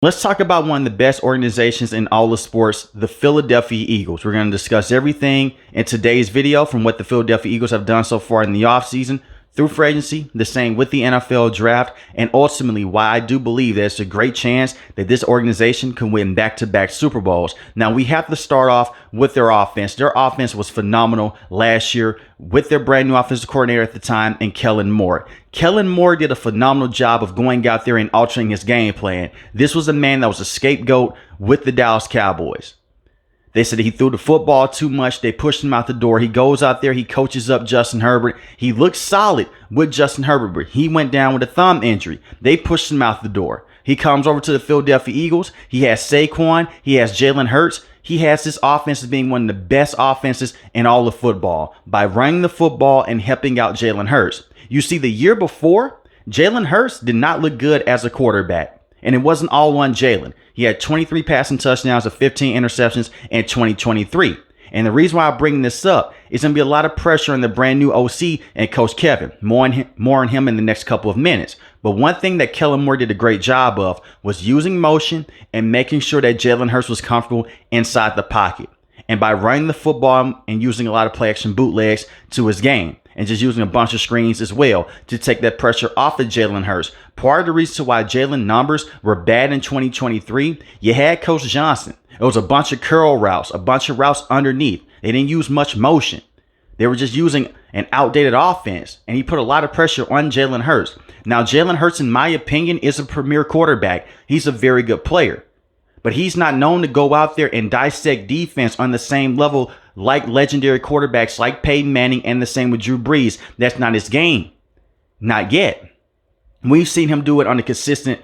Let's talk about one of the best organizations in all of sports, the Philadelphia Eagles. We're going to discuss everything in today's video, from what the Philadelphia Eagles have done so far in the offseason through free agency, the same with the NFL draft, and ultimately why I do believe there's a great chance that this organization can win back-to-back Super Bowls. Now, we have to start off with their offense. Their offense was phenomenal last year with their brand new offensive coordinator at the time, and Kellen Moore. Kellen Moore did a phenomenal job of going out there and altering his game plan. This was a man that was a scapegoat with the Dallas Cowboys. They said he threw the football too much. They pushed him out the door. He goes out there. He coaches up Justin Herbert. He looks solid with Justin Herbert, but he went down with a thumb injury. They pushed him out the door. He comes over to the Philadelphia Eagles. He has Saquon. He has Jalen Hurts. He has this offense as being one of the best offenses in all of football by running the football and helping out Jalen Hurts. You see, the year before, Jalen Hurts did not look good as a quarterback. And it wasn't all on Jalen. He had 23 passing touchdowns of 15 interceptions in 2023. And the reason why I'm bringing this up is going to be a lot of pressure on the brand new OC and Coach Kevin. More on him in the next couple of minutes. But one thing that Kellen Moore did a great job of was using motion and making sure that Jalen Hurts was comfortable inside the pocket. And by running the football and using a lot of play action bootlegs to his game, and just using a bunch of screens as well to take that pressure off of Jalen Hurts. Part of the reason why Jalen numbers were bad in 2023, you had Coach Johnson. It was a bunch of curl routes, a bunch of routes underneath. They didn't use much motion. They were just using an outdated offense, and he put a lot of pressure on Jalen Hurts. Now, Jalen Hurts, in my opinion, is a premier quarterback. He's a very good player. But he's not known to go out there and dissect defense on the same level like legendary quarterbacks like Peyton Manning, and the same with Drew Brees. That's not his game. Not yet. We've seen him do it on a consistent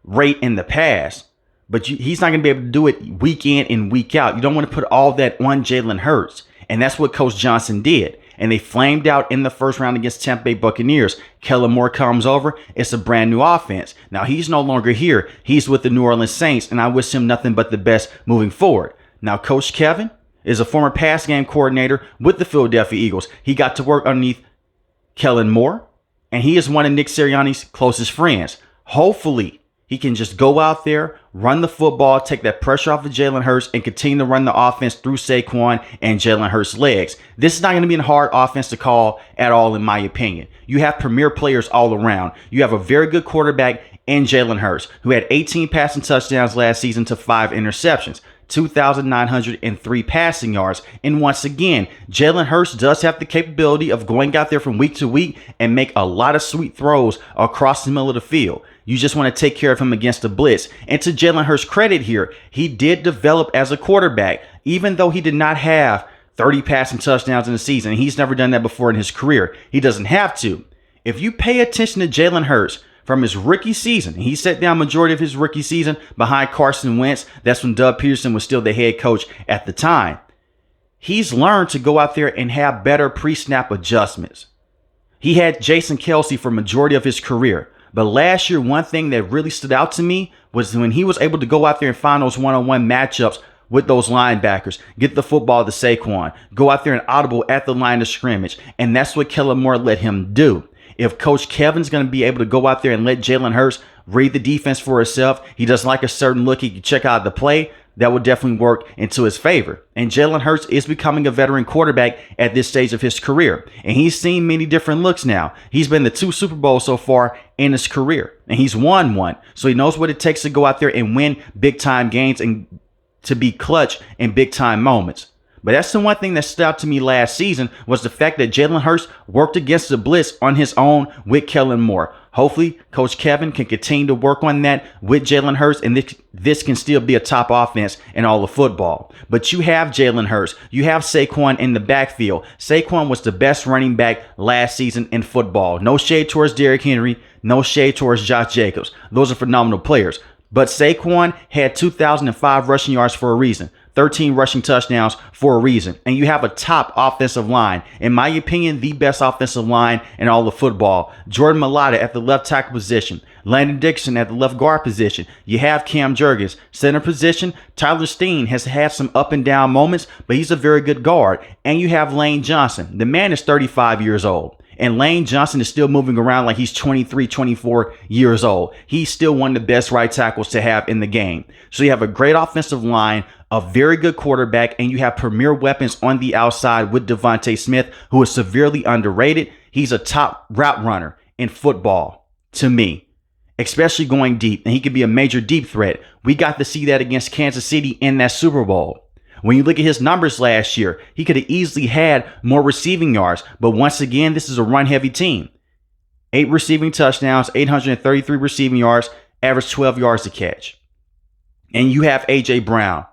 rate in the past, but he's not going to be able to do it week in and week out. You don't want to put all that on Jalen Hurts. And that's what Coach Johnson did. And they flamed out in the first round against Tampa Bay Buccaneers. Kellen Moore comes over. It's a brand new offense. Now, he's no longer here. He's with the New Orleans Saints, and I wish him nothing but the best moving forward. Now, Coach Kevin is a former pass game coordinator with the Philadelphia Eagles. He got to work underneath Kellen Moore, and he is one of Nick Sirianni's closest friends. Hopefully, he can just go out there, run the football, take that pressure off of Jalen Hurts, and continue to run the offense through Saquon and Jalen Hurts' legs. This is not going to be a hard offense to call at all, in my opinion. You have premier players all around. You have a very good quarterback in Jalen Hurts, who had 18 passing touchdowns last season to 5 interceptions. 2,903 passing yards. And once again, Jalen Hurts does have the capability of going out there from week to week and make a lot of sweet throws across the middle of the field. You just want to take care of him against the blitz. And to Jalen Hurts' credit here, he did develop as a quarterback, even though he did not have 30 passing touchdowns in the season. He's never done that before in his career. He doesn't have to. If you pay attention to Jalen Hurts, from his rookie season, he sat down majority of his rookie season behind Carson Wentz. That's when Doug Peterson was still the head coach at the time. He's learned to go out there and have better pre-snap adjustments. He had Jason Kelce for majority of his career. But last year, one thing that really stood out to me was when he was able to go out there and find those one-on-one matchups with those linebackers, get the football to Saquon, go out there and audible at the line of scrimmage. And that's what Kellen Moore let him do. If Coach Kevin's going to be able to go out there and let Jalen Hurts read the defense for himself, he doesn't like a certain look, he can check out the play, that would definitely work into his favor. And Jalen Hurts is becoming a veteran quarterback at this stage of his career. And he's seen many different looks now. He's been to 2 Super Bowls so far in his career, and he's won one. So he knows what it takes to go out there and win big time games and to be clutch in big time moments. But that's the one thing that stood out to me last season was the fact that Jalen Hurts worked against the blitz on his own with Kellen Moore. Hopefully, Coach Kevin can continue to work on that with Jalen Hurts, and this can still be a top offense in all of football. But you have Jalen Hurts. You have Saquon in the backfield. Saquon was the best running back last season in football. No shade towards Derrick Henry. No shade towards Josh Jacobs. Those are phenomenal players. But Saquon had 2,005 rushing yards for a reason. 13 rushing touchdowns for a reason. And you have a top offensive line. In my opinion, the best offensive line in all of football. Jordan Mailata at the left tackle position. Landon Dixon at the left guard position. You have Cam Jurgens. Center position, Tyler Steen has had some up and down moments, but he's a very good guard. And you have Lane Johnson. The man is 35 years old. And Lane Johnson is still moving around like he's 23, 24 years old. He's still one of the best right tackles to have in the game. So you have a great offensive line, a very good quarterback, and you have premier weapons on the outside with Devontae Smith, who is severely underrated. He's a top route runner in football to me, especially going deep, and he could be a major deep threat. We got to see that against Kansas City in that Super Bowl. When you look at his numbers last year, he could have easily had more receiving yards. But once again, this is a run-heavy team. 8 receiving touchdowns, 833 receiving yards, average 12 yards a catch. And you have A.J. Brown,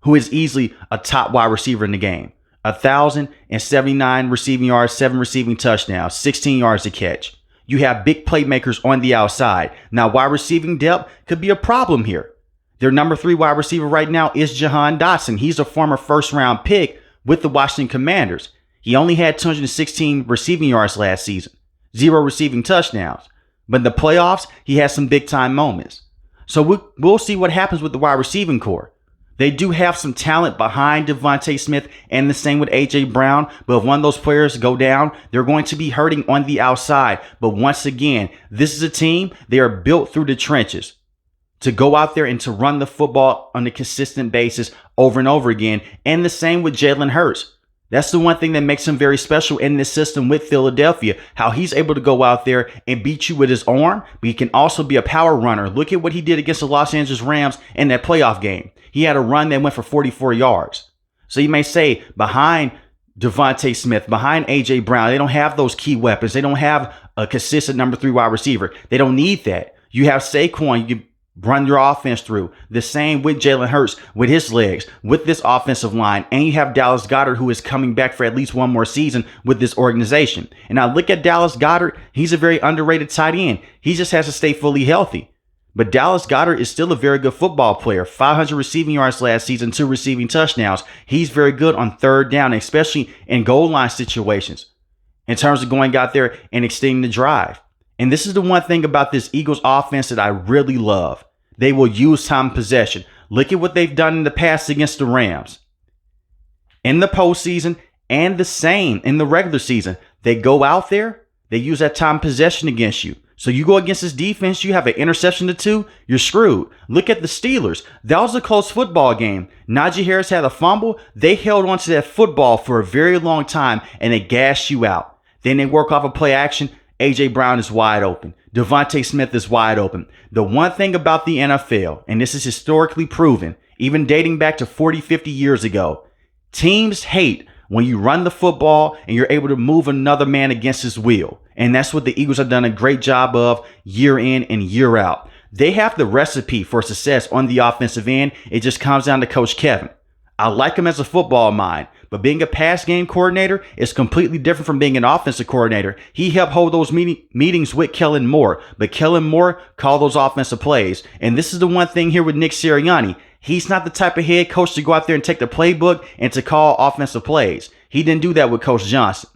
who is easily a top wide receiver in the game. 1,079 receiving yards, 7 receiving touchdowns, 16 yards a catch. You have big playmakers on the outside. Now, wide receiving depth could be a problem here. Their number 3 wide receiver right now is Jahan Dotson. He's a former first-round pick with the Washington Commanders. He only had 216 receiving yards last season, 0 receiving touchdowns. But in the playoffs, he has some big-time moments. So we'll see what happens with the wide receiving core. They do have some talent behind Devontae Smith, and the same with A.J. Brown. But if one of those players go down, they're going to be hurting on the outside. But once again, this is a team, they are built through the trenches to go out there and to run the football on a consistent basis over and over again. And the same with Jalen Hurts. That's the one thing that makes him very special in this system with Philadelphia, how he's able to go out there and beat you with his arm, but he can also be a power runner. Look at what he did against the Los Angeles Rams in that playoff game. He had a run that went for 44 yards. So you may say behind Devontae Smith, behind A.J. Brown, they don't have those key weapons. They don't have a consistent number 3 wide receiver. They don't need that. You have Saquon, you can run your offense through. The same with Jalen Hurts, with his legs, with this offensive line. And you have Dallas Goedert, who is coming back for at least one more season with this organization. And I look at Dallas Goedert, he's a very underrated tight end. He just has to stay fully healthy. But Dallas Goedert is still a very good football player. 500 receiving yards last season, 2 receiving touchdowns. He's very good on third down, especially in goal line situations, in terms of going out there and extending the drive. And this is the one thing about this Eagles offense that I really love. They will use time possession. Look at what they've done in the past against the Rams. In the postseason and the same in the regular season, they go out there, they use that time possession against you. So you go against this defense, you have an interception or 2, you're screwed. Look at the Steelers. That was a close football game. Najee Harris had a fumble. They held onto that football for a very long time, and they gashed you out. Then they work off a play action. A.J. Brown is wide open. Devontae Smith is wide open. The one thing about the NFL, and this is historically proven, even dating back to 40, 50 years ago, teams hate when you run the football and you're able to move another man against his will. And that's what the Eagles have done a great job of year in and year out. They have the recipe for success on the offensive end. It just comes down to Coach Kevin. I like him as a football mind, but being a pass game coordinator is completely different from being an offensive coordinator. He helped hold those meetings with Kellen Moore, but Kellen Moore called those offensive plays. And this is the one thing here with Nick Sirianni. He's not the type of head coach to go out there and take the playbook and to call offensive plays. He didn't do that with Coach Johnson.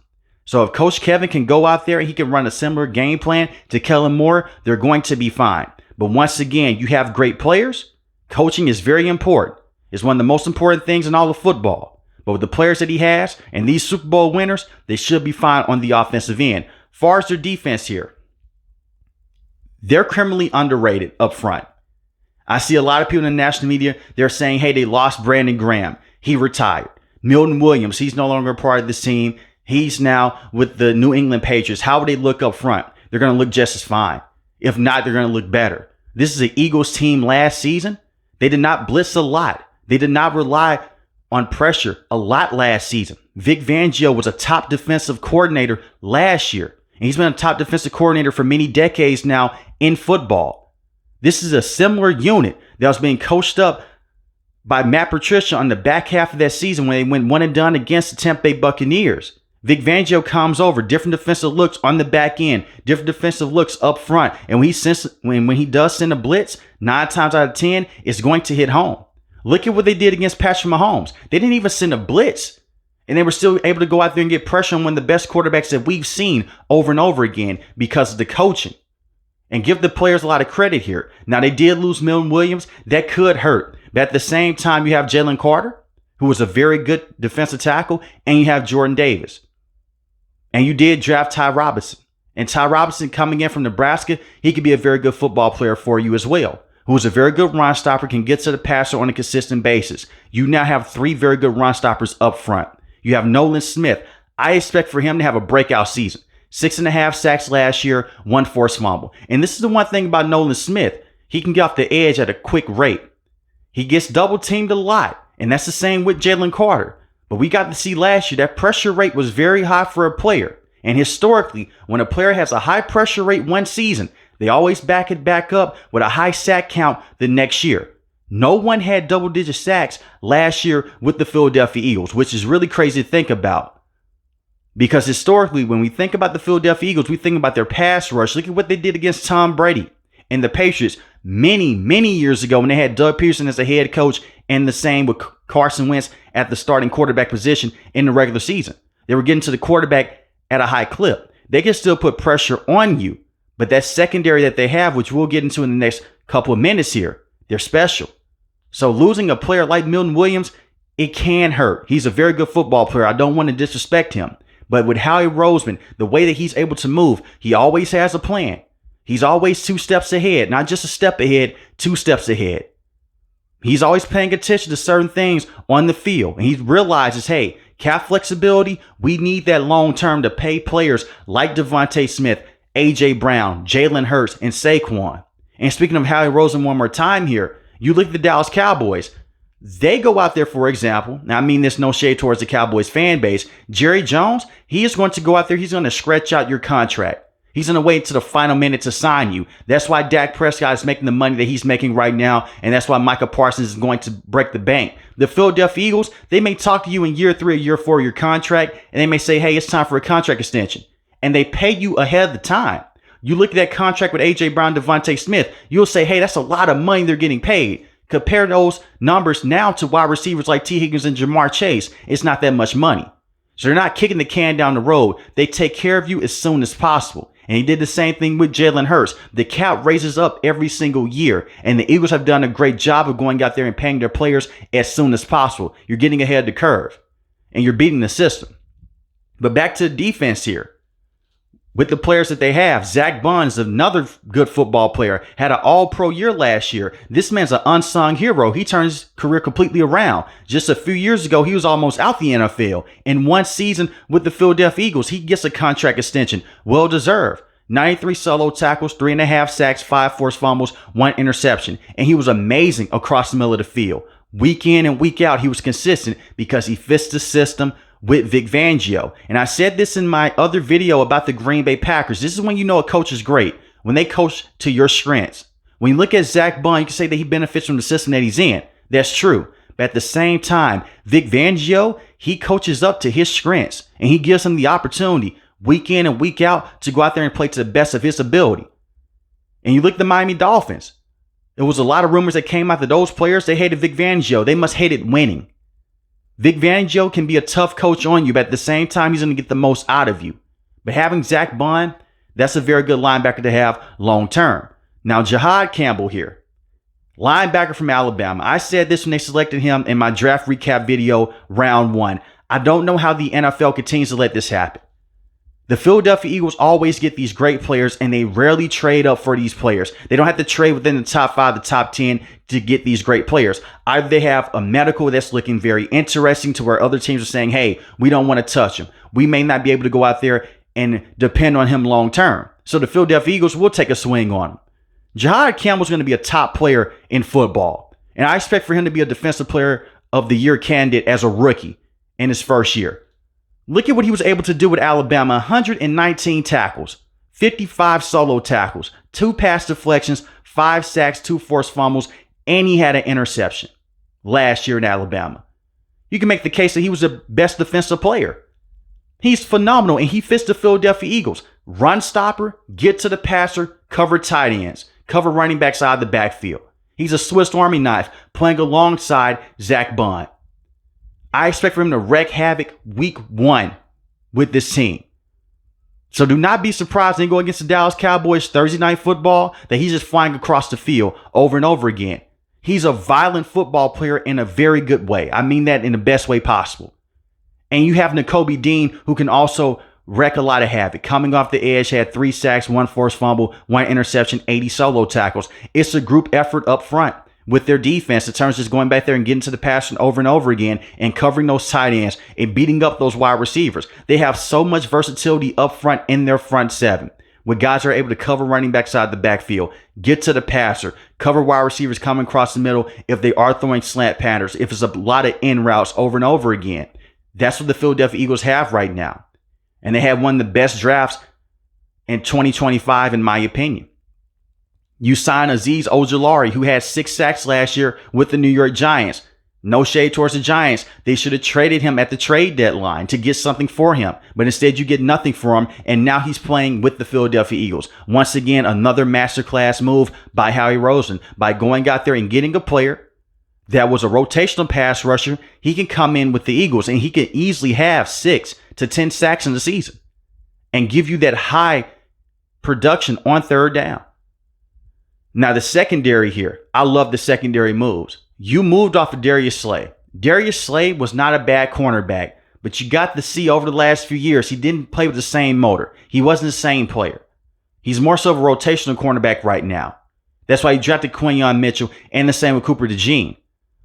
So if Coach Kevin can go out there and he can run a similar game plan to Kellen Moore, they're going to be fine. But once again, you have great players. Coaching is very important. It's one of the most important things in all of football. But with the players that he has and these Super Bowl winners, they should be fine on the offensive end. Far as their defense here, they're criminally underrated up front. I see a lot of people in the national media, they're saying, hey, they lost Brandon Graham. He retired. Milton Williams, he's no longer a part of this team. He's now with the New England Patriots. How would they look up front? They're going to look just as fine. If not, they're going to look better. This is an Eagles team last season. They did not blitz a lot. They did not rely on pressure a lot last season. Vic Fangio was a top defensive coordinator last year. And he's been a top defensive coordinator for many decades now in football. This is a similar unit that was being coached up by Matt Patricia on the back half of that season when they went 1-and-done against the Tampa Bay Buccaneers. Vic Fangio comes over, different defensive looks on the back end, different defensive looks up front. And when he does send a blitz, 9 times out of 10, it's going to hit home. Look at what they did against Patrick Mahomes. They didn't even send a blitz. And they were still able to go out there and get pressure on one of the best quarterbacks that we've seen over and over again because of the coaching. And give the players a lot of credit here. Now, they did lose Milton Williams. That could hurt. But at the same time, you have Jalen Carter, who was a very good defensive tackle, and you have Jordan Davis. And you did draft Ty Robinson. And Ty Robinson coming in from Nebraska, he could be a very good football player for you as well, who is a very good run stopper, can get to the passer on a consistent basis. You now have 3 very good run stoppers up front. You have Nolan Smith. I expect for him to have a breakout season. 6.5 sacks last year, 1 forced fumble. And this is the one thing about Nolan Smith. He can get off the edge at a quick rate. He gets double teamed a lot. And that's the same with Jalen Carter. But we got to see last year that pressure rate was very high for a player. And historically, when a player has a high pressure rate one season, they always back it back up with a high sack count the next year. No one had double-digit sacks last year with the Philadelphia Eagles, which is really crazy to think about. Because historically, when we think about the Philadelphia Eagles, we think about their pass rush. Look at what they did against Tom Brady and the Patriots many, many years ago when they had Doug Peterson as a head coach, and the same with Carson Wentz at the starting quarterback position in the regular season. They were getting to the quarterback at a high clip. They can still put pressure on you, but that secondary that they have, which we'll get into in the next couple of minutes here, they're special. So losing a player like Milton Williams, it can hurt. He's a very good football player. I don't want to disrespect him. But with Howie Roseman, the way that he's able to move, he always has a plan. He's always 2 steps ahead, not just a step ahead, 2 steps ahead. He's always paying attention to certain things on the field. And he realizes, hey, cap flexibility, we need that long term to pay players like Devontae Smith, A.J. Brown, Jalen Hurts, and Saquon. And speaking of Howie Roseman one more time here, you look at the Dallas Cowboys. They go out there, for example, now I mean there's no shade towards the Cowboys fan base. Jerry Jones, he is going to go out there, he's going to stretch out your contract. He's going to wait to the final minute to sign you. That's why Dak Prescott is making the money that he's making right now. And that's why Micah Parsons is going to break the bank. The Philadelphia Eagles, they may talk to you in year 3 or year 4 of your contract, and they may say, hey, it's time for a contract extension. And they pay you ahead of the time. You look at that contract with A.J. Brown, Devontae Smith, you'll say, hey, that's a lot of money they're getting paid. Compare those numbers now to wide receivers like T. Higgins and Jamar Chase. It's not that much money. So they're not kicking the can down the road. They take care of you as soon as possible. And he did the same thing with Jalen Hurts. The cap raises up every single year. And the Eagles have done a great job of going out there and paying their players as soon as possible. You're getting ahead of the curve. And you're beating the system. But back to the defense here. With the players that they have, Zach Bonds, another good football player, had an all-pro year last year. This man's an unsung hero. He turned his career completely around. Just a few years ago, he was almost out the NFL. In one season with the Philadelphia Eagles, he gets a contract extension. Well-deserved. 93 solo tackles, 3.5 sacks, 5 forced fumbles, 1 interception. And he was amazing across the middle of the field. Week in and week out, he was consistent because he fits the system with Vic Fangio. And I said this in my other video about the Green Bay Packers. This is when you know a coach is great, when they coach to your strengths. When you look at Zach Bond, you can say that he benefits from the system that he's in. That's true. But at the same time, Vic Fangio, he coaches up to his strengths, and he gives him the opportunity week in and week out to go out there and play to the best of his ability. And you look at the Miami Dolphins. There was a lot of rumors that came out that those players, they hated Vic Fangio. They must hate it winning. Vic Fangio can be a tough coach on you, but at the same time, he's going to get the most out of you. But having Zach Bond, that's a very good linebacker to have long term. Now, Jahad Campbell here, linebacker from Alabama. I said this when they selected him in my draft recap video, round 1. I don't know how the NFL continues to let this happen. The Philadelphia Eagles always get these great players, and they rarely trade up for these players. They don't have to trade within the top 5, the top 10 to get these great players. Either they have a medical that's looking very interesting to where other teams are saying, hey, we don't want to touch him. We may not be able to go out there and depend on him long term. So the Philadelphia Eagles will take a swing on him. Jahad Campbell's going to be a top player in football. And I expect for him to be a defensive player of the year candidate as a rookie in his first year. Look at what he was able to do with Alabama. 119 tackles, 55 solo tackles, 2 pass deflections, 5 sacks, 2 forced fumbles, and he had an interception last year in Alabama. You can make the case that he was the best defensive player. He's phenomenal, and he fits the Philadelphia Eagles. Run stopper, get to the passer, cover tight ends, cover running backs out of the backfield. He's a Swiss Army knife playing alongside Zach Bond. I expect for him to wreak havoc week 1 with this team. So do not be surprised when you go against the Dallas Cowboys Thursday Night Football that he's just flying across the field over and over again. He's a violent football player in a very good way. I mean that in the best way possible. And you have Nakobe Dean, who can also wreak a lot of havoc. Coming off the edge, had 3 sacks, 1 forced fumble, 1 interception, 80 solo tackles. It's a group effort up front with their defense in terms of just going back there and getting to the passer over and over again and covering those tight ends and beating up those wide receivers. They have so much versatility up front in their front seven, where guys are able to cover running backs out of the backfield, get to the passer, cover wide receivers coming across the middle if they are throwing slant patterns, if it's a lot of in routes over and over again. That's what the Philadelphia Eagles have right now. And they have one of the best drafts in 2025, in my opinion. You sign Azeez Ojulari, who had 6 sacks last year with the New York Giants. No shade towards the Giants. They should have traded him at the trade deadline to get something for him. But instead, you get nothing for him. And now he's playing with the Philadelphia Eagles. Once again, another masterclass move by Howie Roseman by going out there and getting a player that was a rotational pass rusher. He can come in with the Eagles and he can easily have 6 to 10 sacks in the season and give you that high production on third down. Now, the secondary here, I love the secondary moves. You moved off of Darius Slay. Darius Slay was not a bad cornerback, but you got to see over the last few years, he didn't play with the same motor. He wasn't the same player. He's more so of a rotational cornerback right now. That's why he drafted Quinyon Mitchell, and the same with Cooper DeJean.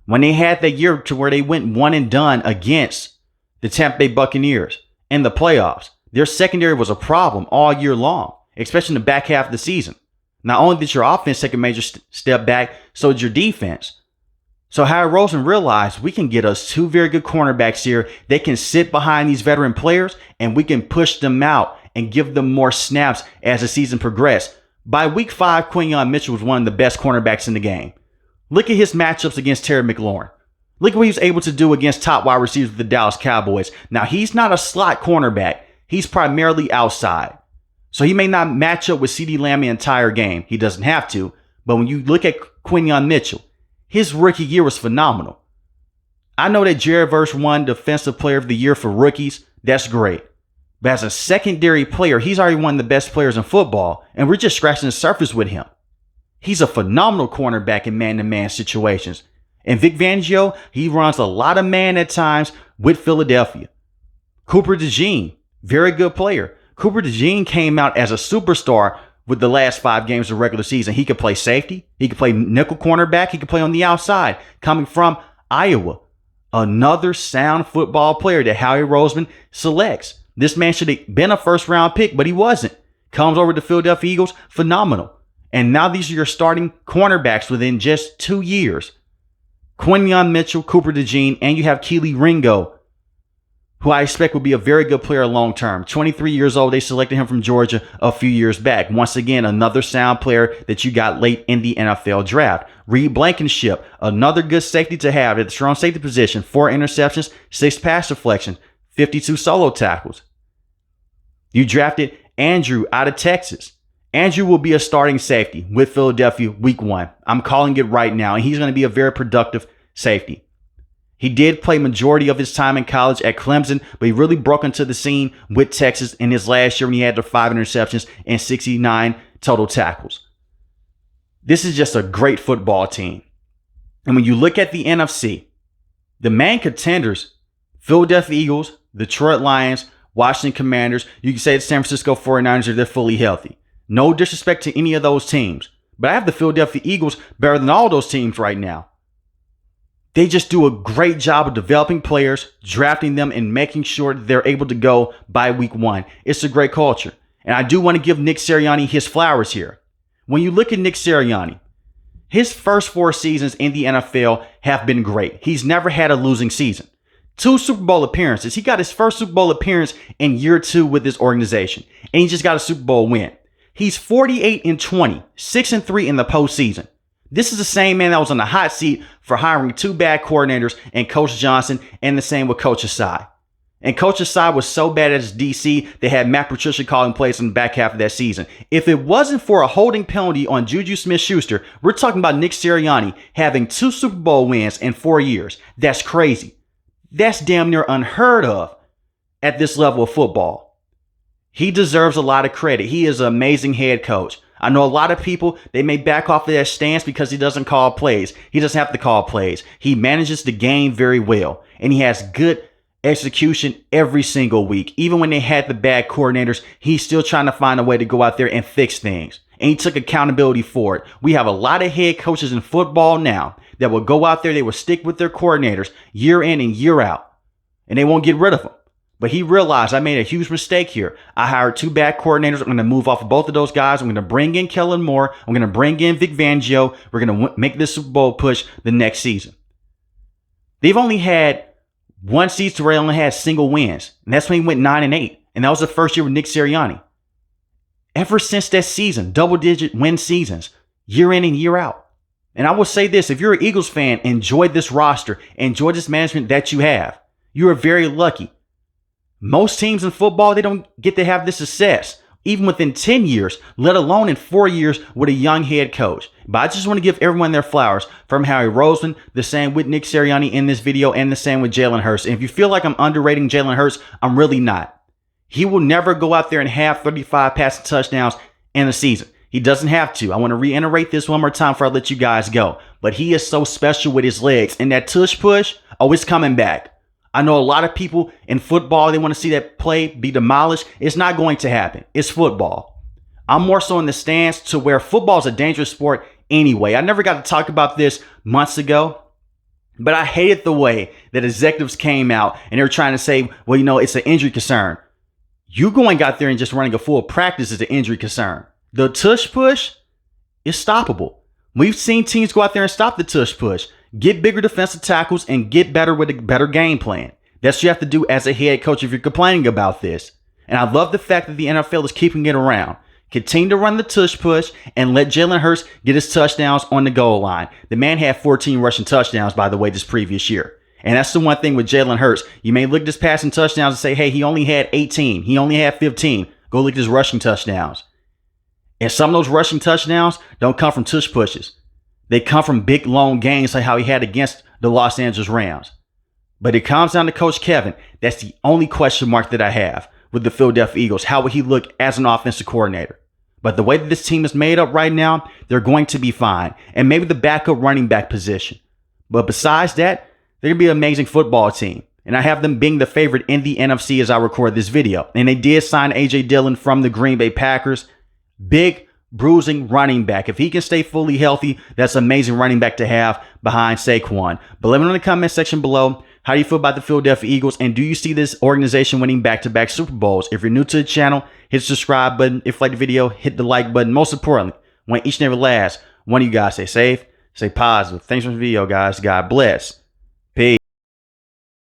When they had that year to where they went one and done against the Tampa Bay Buccaneers in the playoffs, their secondary was a problem all year long, especially in the back half of the season. Not only did your offense take a major step back, so did your defense. So Howie Roseman realized we can get us 2 very good cornerbacks here. They can sit behind these veteran players and we can push them out and give them more snaps as the season progressed. By week 5, Quinyon Mitchell was one of the best cornerbacks in the game. Look at his matchups against Terry McLaurin. Look at what he was able to do against top wide receivers with the Dallas Cowboys. Now, he's not a slot cornerback. He's primarily outside. So he may not match up with CeeDee Lamb the entire game. He doesn't have to. But when you look at Quinyon Mitchell, his rookie year was phenomenal. I know that Jared Verse won Defensive Player of the Year for rookies. That's great. But as a secondary player, he's already one of the best players in football. And we're just scratching the surface with him. He's a phenomenal cornerback in man-to-man situations. And Vic Fangio, he runs a lot of man at times with Philadelphia. Cooper DeJean, very good player. Cooper DeJean came out as a superstar with the last 5 games of regular season. He could play safety. He could play nickel cornerback. He could play on the outside. Coming from Iowa, another sound football player that Howie Roseman selects. This man should have been a first-round pick, but he wasn't. Comes over to Philadelphia Eagles, phenomenal. And now these are your starting cornerbacks within just 2 years. Quinyon Mitchell, Cooper DeJean, and you have Kelee Ringo, who I expect will be a very good player long term. 23 years old, they selected him from Georgia a few years back. Once again, another sound player that you got late in the NFL draft. Reed Blankenship, another good safety to have at the strong safety position. 4 interceptions, 6 pass deflections, 52 solo tackles. You drafted Andrew out of Texas. Andrew will be a starting safety with Philadelphia week 1. I'm calling it right now, and he's going to be a very productive safety. He did play majority of his time in college at Clemson, but he really broke into the scene with Texas in his last year when he had the 5 interceptions and 69 total tackles. This is just a great football team. And when you look at the NFC, the main contenders, Philadelphia Eagles, Detroit Lions, Washington Commanders, you can say the San Francisco 49ers, they're fully healthy. No disrespect to any of those teams, but I have the Philadelphia Eagles better than all those teams right now. They just do a great job of developing players, drafting them, and making sure that they're able to go by week 1. It's a great culture. And I do want to give Nick Sirianni his flowers here. When you look at Nick Sirianni, his first 4 seasons in the NFL have been great. He's never had a losing season. 2 Super Bowl appearances. He got his first Super Bowl appearance in year 2 with this organization. And he just got a Super Bowl win. He's 48-20, 6-3 in the postseason. This is the same man that was on the hot seat for hiring 2 bad coordinators and Coach Johnson, and the same with Coach Asai. And Coach Asai was so bad at his DC, they had Matt Patricia calling plays in the back half of that season. If it wasn't for a holding penalty on Juju Smith-Schuster, we're talking about Nick Sirianni having 2 Super Bowl wins in 4 years. That's crazy. That's damn near unheard of at this level of football. He deserves a lot of credit. He is an amazing head coach. I know a lot of people, they may back off of that stance because he doesn't call plays. He doesn't have to call plays. He manages the game very well, and he has good execution every single week. Even when they had the bad coordinators, he's still trying to find a way to go out there and fix things. And he took accountability for it. We have a lot of head coaches in football now that will go out there, they will stick with their coordinators year in and year out, and they won't get rid of them. But he realized I made a huge mistake here. I hired 2 bad coordinators. I'm going to move off of both of those guys. I'm going to bring in Kellen Moore. I'm going to bring in Vic Fangio. We're going to make this Super Bowl push the next season. They've only had one season where they only had single wins, and that's when he went 9-8. And that was the first year with Nick Sirianni. Ever since that season, double-digit win seasons, year in and year out. And I will say this, if you're an Eagles fan, enjoy this roster, enjoy this management that you have. You are very lucky. Most teams in football, they don't get to have this success, even within 10 years, let alone in 4 years with a young head coach. But I just want to give everyone their flowers, from Harry Roseman, the same with Nick Sirianni in this video, and the same with Jalen Hurts. And if you feel like I'm underrating Jalen Hurts, I'm really not. He will never go out there and have 35 passing touchdowns in a season. He doesn't have to. I want to reiterate this one more time before I let you guys go. But he is so special with his legs. And that tush push, oh, it's coming back. I know a lot of people in football, they want to see that play be demolished. It's not going to happen. It's football. I'm more so in the stance to where football is a dangerous sport anyway. I never got to talk about this months ago, but I hated the way that executives came out and they were trying to say, well, you know, it's an injury concern. You going out there and just running a full practice is an injury concern. The tush push is stoppable. We've seen teams go out there and stop the tush push, get bigger defensive tackles, and get better with a better game plan. That's what you have to do as a head coach if you're complaining about this. And I love the fact that the NFL is keeping it around. Continue to run the tush push and let Jalen Hurts get his touchdowns on the goal line. The man had 14 rushing touchdowns, by the way, this previous year. And that's the one thing with Jalen Hurts. You may look at his passing touchdowns and say, hey, he only had 18. He only had 15. Go look at his rushing touchdowns. And some of those rushing touchdowns don't come from tush pushes. They come from big, long games like how he had against the Los Angeles Rams. But it comes down to Coach Kevin. That's the only question mark that I have with the Philadelphia Eagles. How would he look as an offensive coordinator? But the way that this team is made up right now, they're going to be fine. And maybe the backup running back position. But besides that, they're going to be an amazing football team. And I have them being the favorite in the NFC as I record this video. And they did sign A.J. Dillon from the Green Bay Packers. Big, bruising running back. If he can stay fully healthy, that's an amazing running back to have behind Saquon. But let me know in the comment section below, how do you feel about the Philadelphia Eagles? And do you see this organization winning back-to-back Super Bowls? If you're new to the channel, hit the subscribe button. If you like the video, hit the like button. Most importantly, I want each and every last one of you guys stay safe, stay positive. Thanks for the video, guys. God bless.